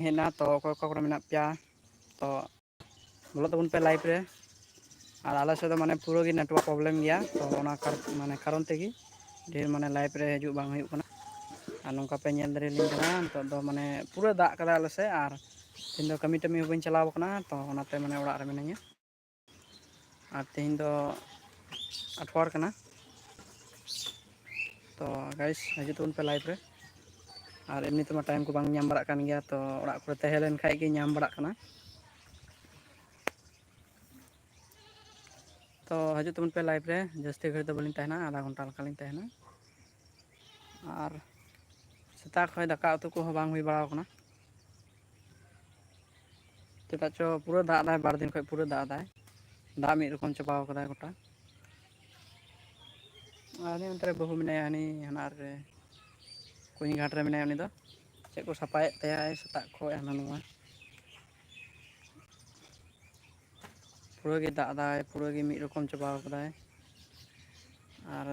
हेना तो अकोय को मेना पे तो बोलो तबन पे लाइव रे और आले से माने पूरा गी नेटवर्क प्रॉब्लम गया तो माने कारण तेगी ढेर माने लाइव रे हजू बांग हुयुग कना और नौका पे नेल दारेलिंग कना तो माने पूरा दाग कदा आले से और तीन दो कमी टमी बइन चलाव कना तो ओनाते माने ओड़ा रे मिनाया और तीन दो अठवार कना तो गाइस हजू तबन पे लाइव रे और एमनी तमा टाइम को बांग नाम बड़ा कान गया तो ओड़ा को तहे लेन खाइ गे नाम बड़ा कना तो हजू तबन पे लाइव रे जस्ती घड़ी तो बलिंग तहना आधा घंटा लकालिंग तहना और सेता खय दाका उतु को बांग हुई बड़ा कना चेदा चो पूरा दाग दाय बार दिन खय पूरा दाग दाय दाग मिद रकम चबाव कदाय गोटा आनी अंतरे बहु मेनाया हनी हना रे कुनी घाट रे मेनाया उनी दो चेक को सफायेद तयाय सेता खय हाना नोवा पूरा गे दाग दाय पूरा गे मिद रकम चबाव कदाय और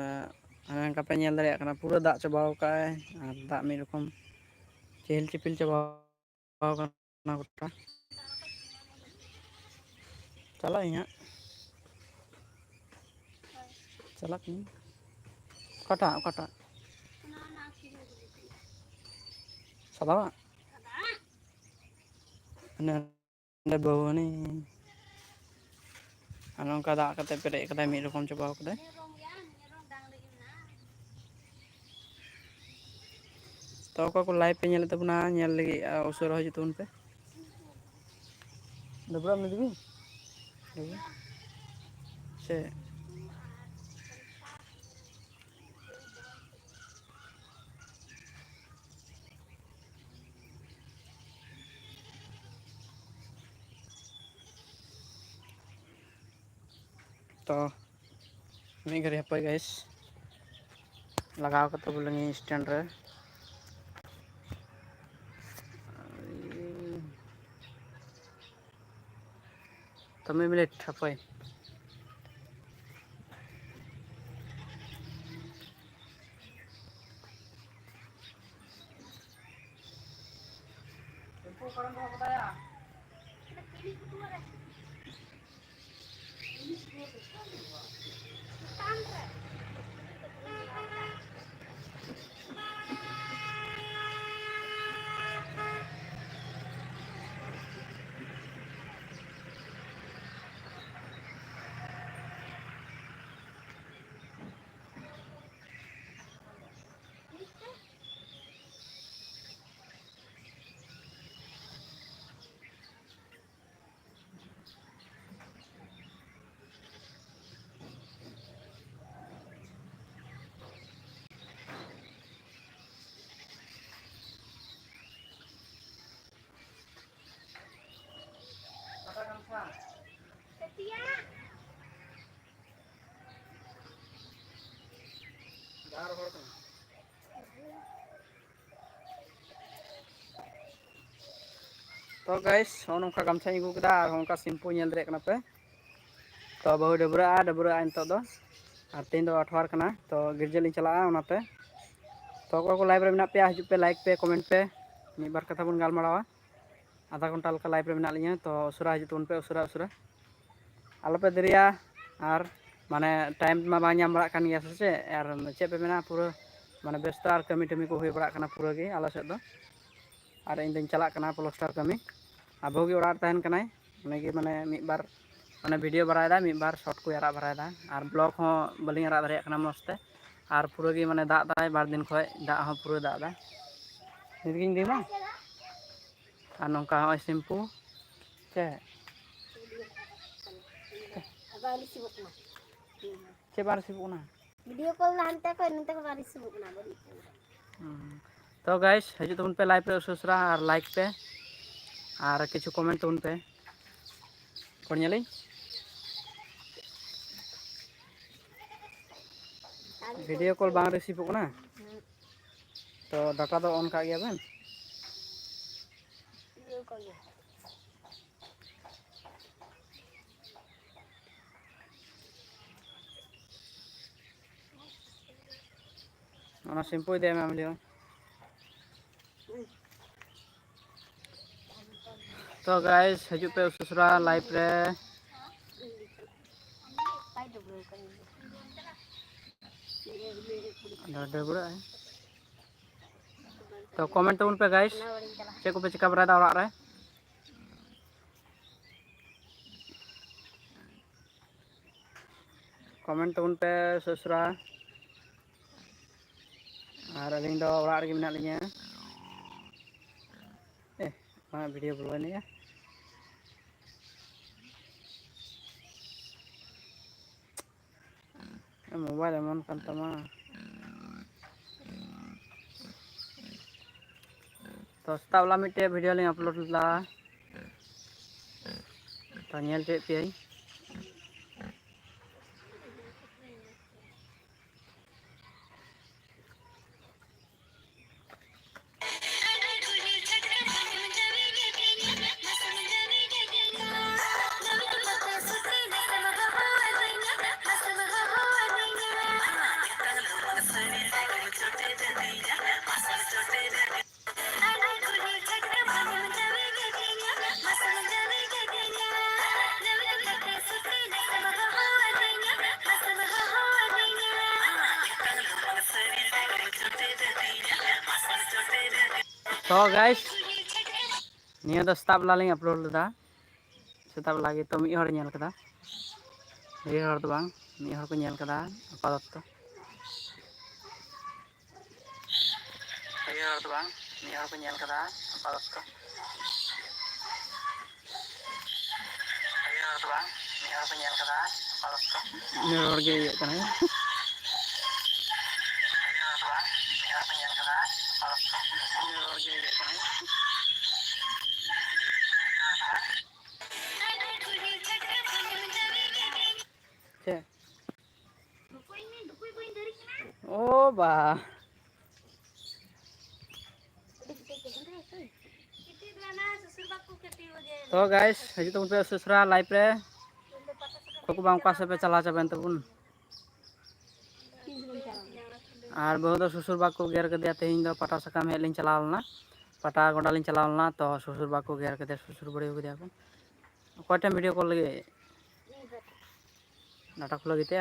हाना पे नेल दाड़ेयाग कना पूरा दाग चबाव काय और दाग मिद रकम चेहल चेपिल चबाव कना गोटा चला हाँ चला कटा कटा सदावा बहुनी नौका दाग कते पेरे कदाय मिद रकम चबाव कदाय तो अको को लाइव पे नेल तबना नेल लगी उसुर हजू तबन पे डबरा में दिबी से तो मी घरी हपय गाइस लगाव कते बोलेंगे स्टैंड रे तो मी मिनट हपय तो गाइस नौका गामछा अगू कदा और नौका सिम्पू नेल दाड़ेयाग कना पे तो बहु डबरा नितो दो और तीन दो अठवार कना तो गिरजा लिंग चला ओनाते तो अको को लाइव रे मेना पे हजू पे लाइक पे कमेंट पे मिद बार कथा बन गालमारावा आधा घंटा लका लाइव रे मेना लिया तो उसरा हजू तबन पे उसरा उसरा आलोपे देरिया और माने टाइम मा बांग नाम बड़ा कान गया से और चेक पे मेना पूरा माने व्यस्त और कमी टमी को हुई बड़ा कना पूरा गे आलो सेद दो और इन दिन चला कना प्लास्टर कमी और बहु गे ओड़ा तहन कनाय उनेगे माने मिद बार माने वीडियो बरायदा मिद बार शॉर्ट को आड़ा बरायदा और ब्लॉग हो बलिंग आड़ा दाड़ेयाग कना मस्ते और पूरा गे माने दाग दाय बार दिन खय दाग हो पूरा दाग दा निदगिंग दिमा और नौका हो सिम्पू चे चे बार सिबुना वीडियो कॉल लानते को नते को बार सिबुना तो गाइस हजू तबन पे लाइव पे उसरा और लाइक पे और किछु कमेंट तबन पे कोन नेली वीडियो कॉल बांग रिसीव कना तो डाटा दो ऑन का गया बेन सिम्पू दे मैं लियो तो गाइस हजू पे सुसरा लाइव रे डबरा है तो कमेंट तबन पे गाइस चे को पे चिका बरा दा रे कमेंट तबन पे सुसरा और अलिंग दो ओड़ा रे मेना लिया वीडियो बोलवानिया मोबाइल एमन कान तमा तो सेता वाला मिट्टे वीडियो लिंग अपलोड ला तो नेल चे पे तो गाइस निया दो सेता वाला लिंग अपलोड दा सेता वाला गे तो मी हर नेल कदा ढेर हर तो बांग मी हर को नेल कदा आपातत ढेर हर तो बांग मी हर को नेल कदा आपातत ढेर हर तो बांग मी हर को नेल कदा आपातत ने हर गे ये कना ओ बा तो गाइस हजू तो पे सुसरा लाइव रे को बाम का से पे चला चाबेन तबुन और बहुत सुसुर बाको गेर के दिया तेहिं दो पटा सकाम हेलिन चलावलना पटा गोडा लिन चलावलना तो सुसुर बाको गेर के दे सुसुर बड़ी हो गया को कोटे वीडियो कॉल लगे डाटा खुला गते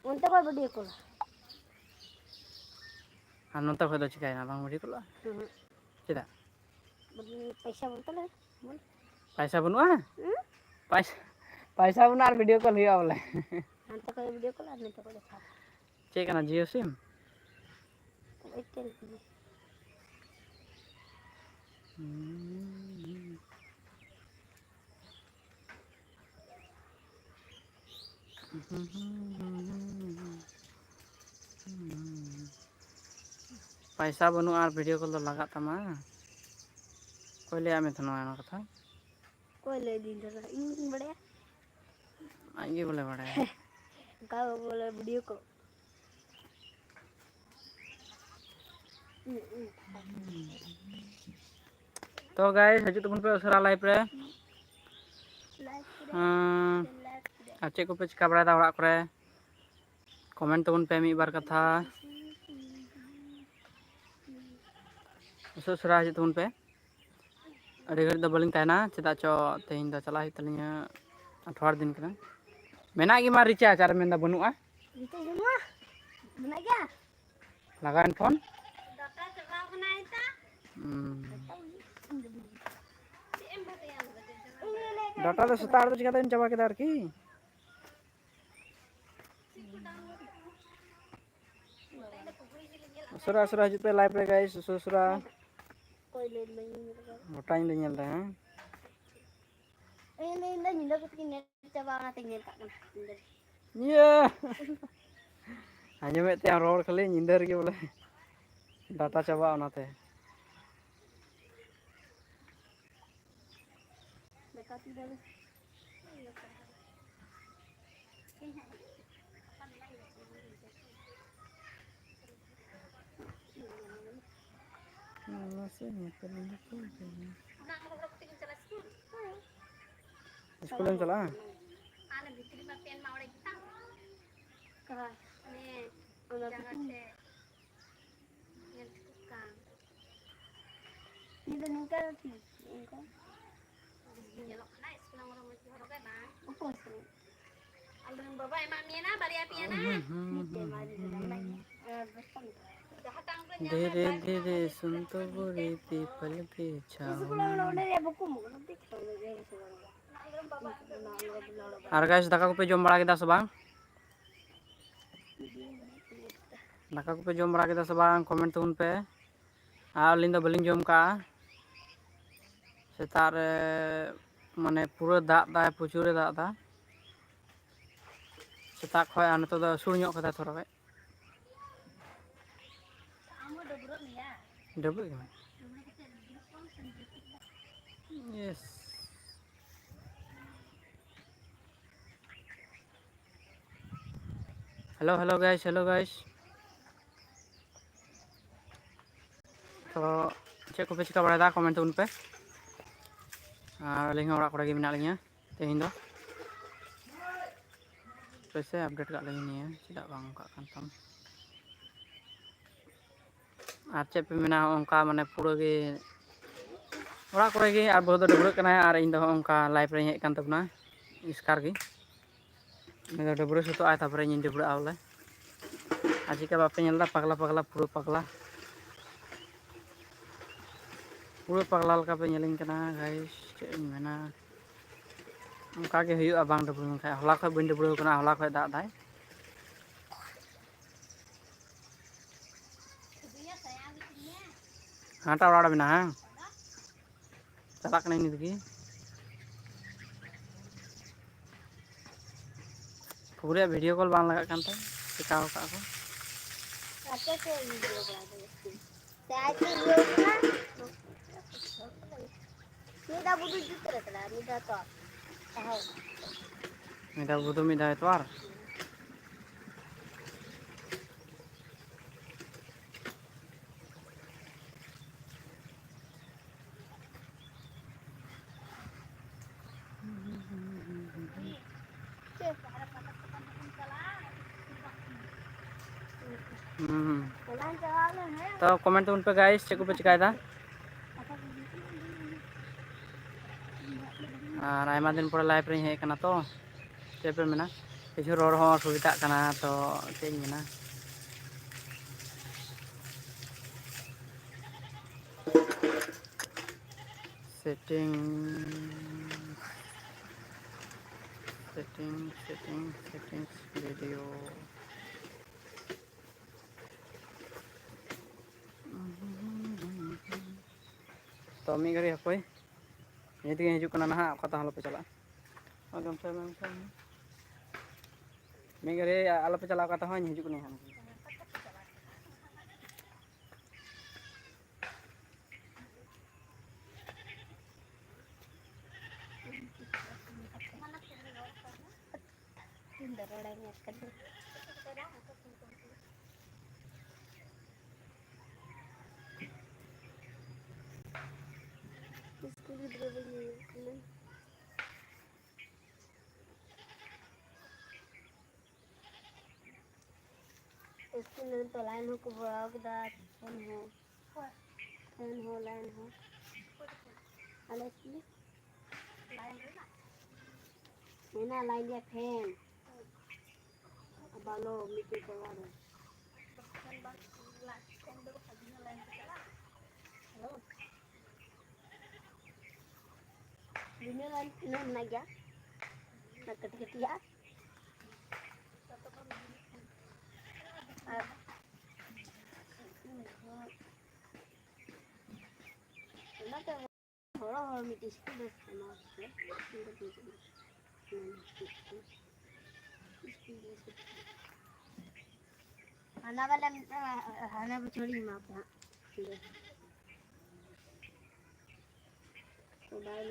उनते कोई वीडियो कॉल और नोता खो दो चिकायना बांग वीडियो कॉल चेदा पैसा बोलते ले बोल पैसा बनुआ पैसा पैसा बना और वीडियो कॉल हुआ बोले उनते कोई वीडियो कॉल नहीं तो कोई देखा चेक ना जियो सिम एयरटेल पैसा बनु और वीडियो कॉल लगा तमा कोई ले आमे थनो ना कथा कोई ले दिन रे इन बड़े आगे बोले बड़े का बोले वीडियो को तो गाइस हजू तुमन पे उसरा लाइव रे अच्छे को पे चिका बड़ा दा ओड़ा करे कमेंट तबन पे मी बार कथा उसरा हजू तुमन पे अड़ी घड़ी दो बलिंग तहना चेदा चो तेहिं दो चला तलिया 18 दिन कना मेना गी मा रिचार्ज आर मेंदा बनुआ रिचार्ज बनुआ बना गया लगान फोन डाटा चलाव बनाइता डाटा तो सुतार तो चिकाते चबा केदा आर की सुरा सुरा हजू पे लाइव रे गाइस सुसुरा कोई ले नहीं मोटा इन नेल दा हैं ini nyinda ko neट चबा ना ते नेल का ये आजे में ते रोड खाली निंदर के बोले डाटा चबा ओनाते बेकाती दे स्कूल में चला आने भीतरी में पेन मावड़े किता कहा ने जगह से Ini ningka sih, ningka. Nyelok kena sekarang orang mau jual apa bang? Apa sih? Alun bapak emak mina balik api na. Ini mari dalam lagi. Betul. धीरे धीरे सुन तो बुरी पीपल की छाँव और गाइस दाका को पे जम बड़ा केदा से बांग दाका को पे जम बड़ा केदा से बांग कमेंट तुन पे आलिन दो बलिन जम का सेतार माने पूरा दाग दा प्रचुर दाग दा सेता खय आ नतो द सुर ᱧᱚᱜ कदा थोड़ा वे डबल यस हेलो गाइस तो चेक को पे चिका बड़ा कमेंट उन पे अलिंग ओड़ा कोड़ा गे मेना लिया तेहिं दो पैसे अपडेट का लगी नहीं है चिदा बांग का तम और चे पे मेना उनका माने पूरा गे ओड़ा कोड़े गे और बहुत डबरक कना और इन दो उनका लाइव रे हेज कान तबना स्कार गे मैं डबरे सुतो आय तापरे इन डबरे आवले आज के बापे नेलदा पगला पूरा पगला लका पे नेलिंग कना गाइस चे मेना उनका के हुआ बांग डबरे खाय हला खय बइन डबरे कना हला खय दाग दाय हाटा ओड़ा बिना हां चला कने नि दगी पूरे वीडियो कॉल बांग लगा कानते चिकाव का को Apa sih video berada di saya video kan? Ini dah butuh juta lah, ini dah top. Tahu? मेरा बुदो मिदा एतवार तो कमेंट उन पे गाइस चेक पे चिकायदा और आयमा दिन पर लाइव रे हेज कना तो चेक पे मेना किछु रोड हो सुविधा कना तो चेक मेना सेटिंग वीडियो तो मी घड़ी हपई ये तक हजू ना ना कता हलो पे चला मी घड़ी आलो पे चला कता हजू Isku to lain ho ko bora ko da phone ho lain ho ala ki lain na mena lain dia fan abalo miti ko wala dunia lain na gya na ketia orang miti school Hana छोड़ी माँ का तो bye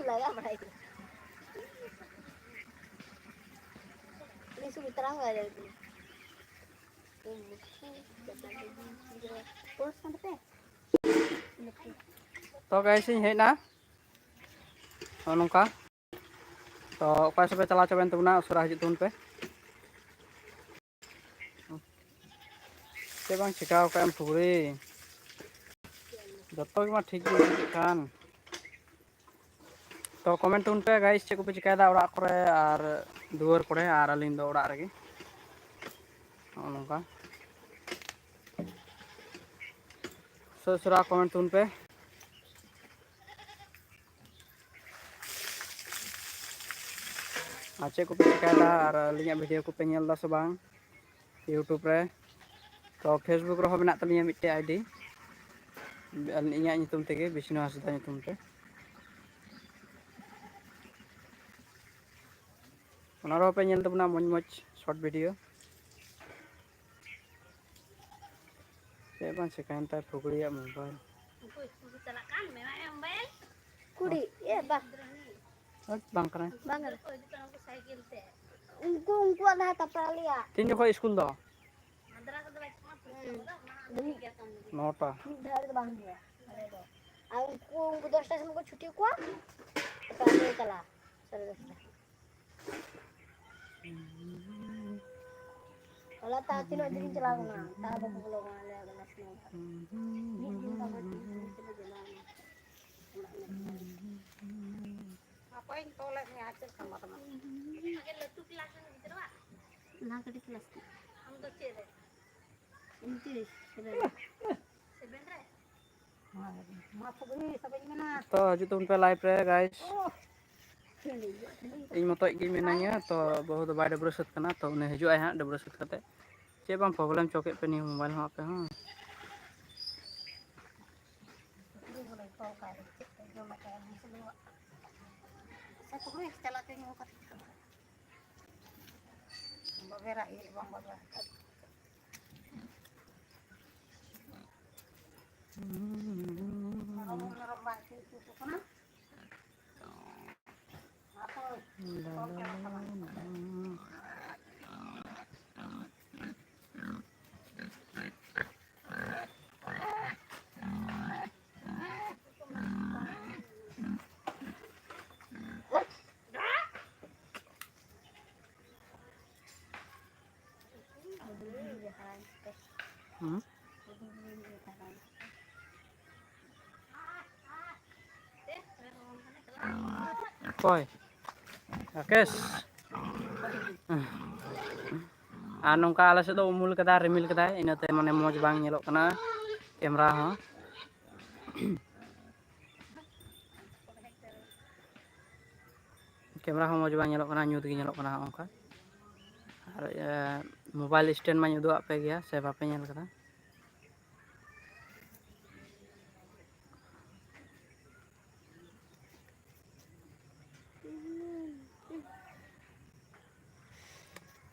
लगा पढ़ाई ini sudah terang nggak ada itu terus sampai तो guys ᱤᱧ ᱦᱮᱡ ᱱᱟ ᱱᱚᱝᱠᱟ तो ᱚᱠᱟ ᱥᱮᱫ ᱯᱮ ᱪᱟᱞᱟᱣ ᱪᱟᱵᱟᱭᱮᱱ ᱛᱟᱵᱚᱱᱟ ᱩᱥᱟᱹᱨᱟ ᱦᱤᱡᱩᱜ ᱛᱟᱵᱚᱱ ᱯᱮ ᱪᱮᱫ ᱵᱟᱝ ᱪᱤᱠᱟᱹᱣ ᱠᱟᱜ ᱮᱢ ᱴᱩᱠᱨᱤ ᱡᱚᱛᱚ ᱜᱮ ᱢᱟ ᱴᱷᱤक ᱜᱮ ᱦᱩᱭᱩᱜ ᱠᱟᱱ तो कमेंट तुन पे गाइस चेक पे चिकायदा ओड़ा करे और दुआर करे और अलिंग दो ओड़ा रगे नोंका ससुरा कमेंट तुन पे चेक को पे चिकायदा और अलिंग वीडियो को पे नेलदा से बांग यूट्यूब रे तो फेसबुक रे हो मेना तलिया मिटे आईडी इᱧᱟᱜ ᱧᱩᱛᱩᱢ तेगे विष्णु हांसदा ᱧᱩᱛᱩᱢ ते ᱚᱱᱟ ᱨᱮᱦᱚᱸ ᱯᱮ ᱧᱮᱞ ᱛᱟᱵᱚᱱᱟ ᱢᱚᱡᱽ ᱢᱚᱡᱽ ᱥᱚᱨᱴ ᱵᱷᱤᱰᱤᱭᱳ ᱪᱮᱫ ᱵᱟᱝ ᱪᱤᱠᱟᱹᱭᱮᱱ ᱛᱟᱭ ᱯᱷᱩᱜᱲᱤᱭᱟᱜ ᱢᱳᱵᱟᱭᱤᱞ कुड़ी ये बा ᱵᱟᱝ ᱠᱟᱱᱟ bang उनको आधा तपड़ा लिया तीन जगह स्कूल दो नौटा घर बांध दिया और उनको 10 टा को छुट्टी को पहले चला 10:30 kalau tak tidak jadi jalan tak ada belum ada nasional apa yang tolak ni ajar sama teman agak letu kelas ni gitu pak nah ke kelas हम तो चेरे इंती sebenarnya मा फुगरी सबे मेना तो हजू तुम पे लाइव रे गाइस इन मत गे मेनाया तो बहुत बाय डबरा सत कना तो उन्हें हजू आय हां डबरा सत कते चे बांग प्रॉब्लम चौके पे नहीं मोबाइल हां पे हां saya fugri setelah tengok kat bagera ini bang bagera kamu ngerembak itu kan apa कोई राकेश आ नोंका आले से दो उमुल कदा रिमिल कदा इनाते माने मौज बांग नेलोक कना कैमरा हां कैमरा हां मौज बांग नेलोक कना न्यूत गे नेलोक कना ओंका और मोबाइल स्टैंड मा उदुआ पे गया से बापे नेल कदा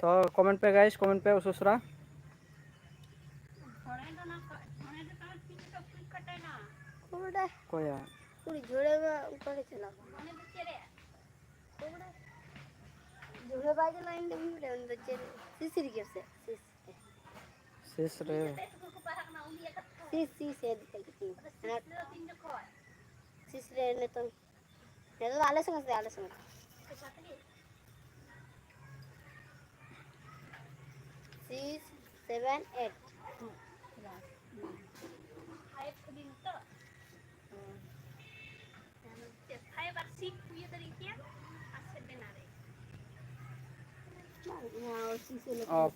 तो कमेंट पे गाइस कमेंट पे उसुसरा कोया पूरी जोड़े में ऊपर चला जोड़े बाजे लाइन दे भी उन बच्चे सिसरी के से शेष रे सिस से दिखती सिस रे ने तो आले संग 6, 7, 8. Off.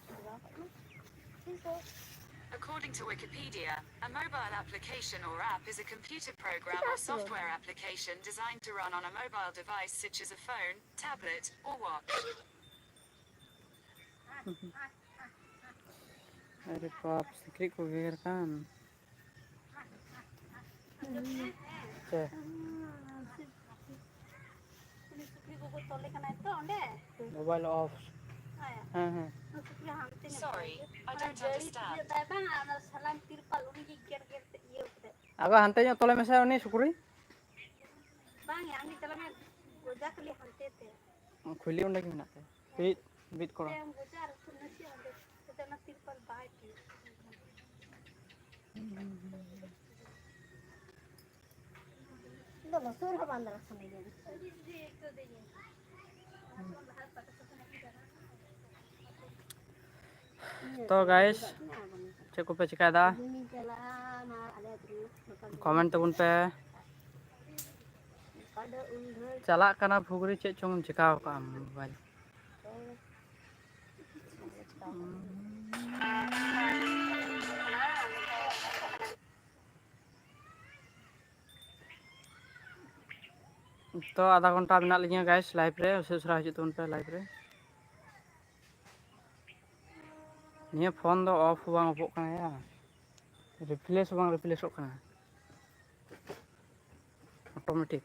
According to Wikipedia, a mobile application or app is a computer program or software application designed to run on a mobile device such as a phone, tablet, or watch. Aduh, pap, secret ko gear kan. Cek. Mobile off. Sorry, I don't understand. Agak hantai nya tolong mesra ni syukuri. Khuli undak gimana? Bit kora. तो guys check को पे चिका दा comment तबुन पे चला कना फुगरी चे चोंग चिका का mobile तो आधा घंटा मेना लिया गाइस लाइव रे उसे हजू तबुन पे लाइव रे निया फोन दो ऑफ बांग ऑफोक कना या रिप्लेस बांग रिप्लेसोक कना ऑटोमेटिक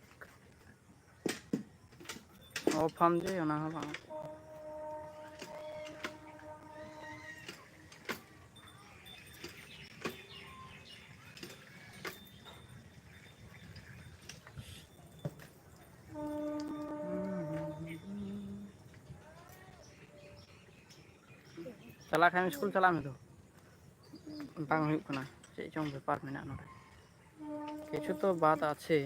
ऑफ हम जे ओना ह बांग चला खान स्कूल चला में तो बांग हुई कना चे चोंग व्यापार मेना नोडे किछु तो बात आछे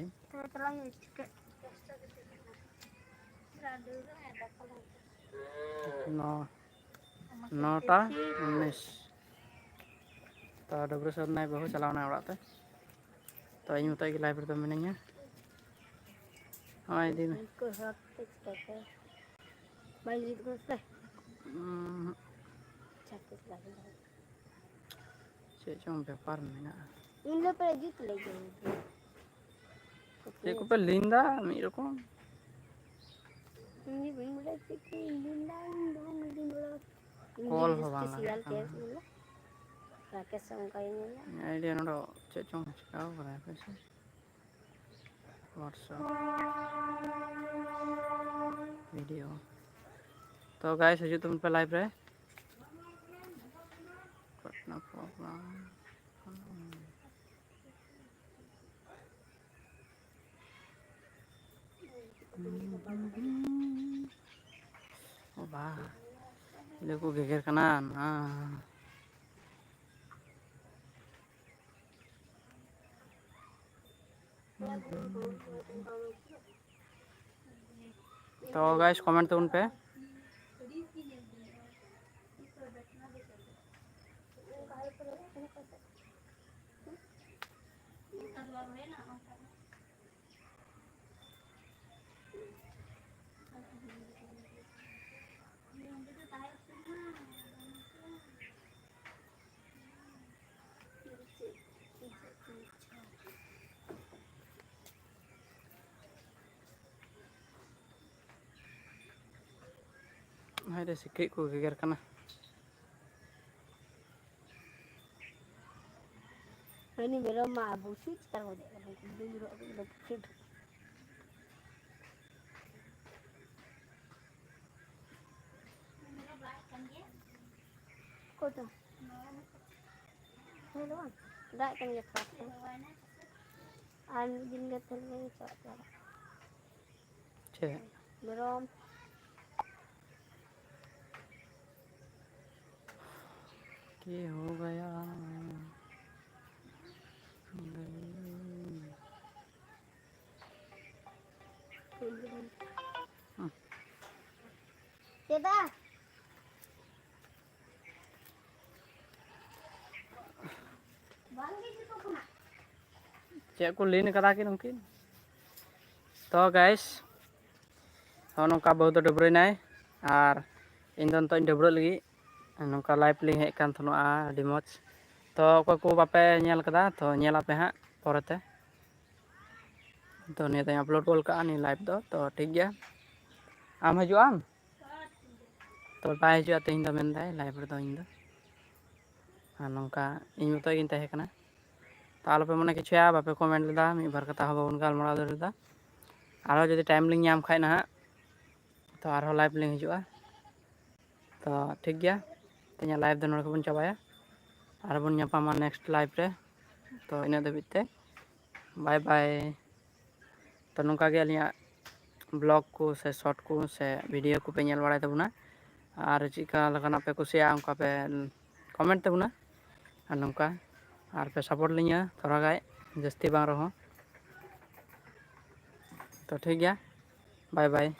नौटा 19 तो डबरू सर नाय बहु चलावना ओड़ाते तो इन मत की लाइव रे तो मिनिया हां इदी में चे चोंग व्यापार मेना इन पे जीत लेगे चे को पे लिंदा मी रकम ini bener sih lindang dong call हो बांग rakyat sangkainya आइडिया नोडो चे चोंग चिकाव करा पैसे व्हाट्सएप वीडियो तो गाइस हजू तुम पे लाइव रे नो प्रॉब्लम ओ बा देखो गेगर कना ना तो गाइस कमेंट तो उन पे ada sikit ko geger kana ini मेरा माँ बुशी चार हो जाएगा दूर दूर kota hello dak kan ya khas an jin ga tele cha che berom की हो गया Kita चे को लीन कदा कि उनकिन तो गाइस नौका बहु तो डबरेनाय और इन दो तो डबरे लगी नौका लाइव लिंक हेज कान थनोआ अडी मज तो अकोय को बापे नेल कदा तो नेलापे हाँ परते तो निया अपलोड गोल का नी लाइव तो ठीक गया आम हजुआम तो बाय हजुआ तेज दो मेनदाय लाइव रे दो इन दो नौका इन मतो गिन तहे कना तो आलोपे मने किछुया बापे कमेंट लेदा मी बार कथा हो बाबन गालमाराव दाड़ेदा आरो जदि टाइम लिंग नाम खाय ना तो आरो लाइव लिंग हजुआ तो ठीक गया तेज लाइव दो नोड बन चाबाया आरो बन ᱧᱟᱯᱟᱢᱟ नेक्स्ट लाइव रे तो इन दबिते बाय बाय तो नौका गे अलिया ब्लॉग को से शॉर्ट को से वीडियो को पे नेल बाड़ाय तबुना और चिका लगाना पे कुसिया उनका पे कमेंट तबुना और नौका और पे सपोर्ट लिया थोड़ा गाय जस्ती बांग रहो तो ठीक गया बाय बाय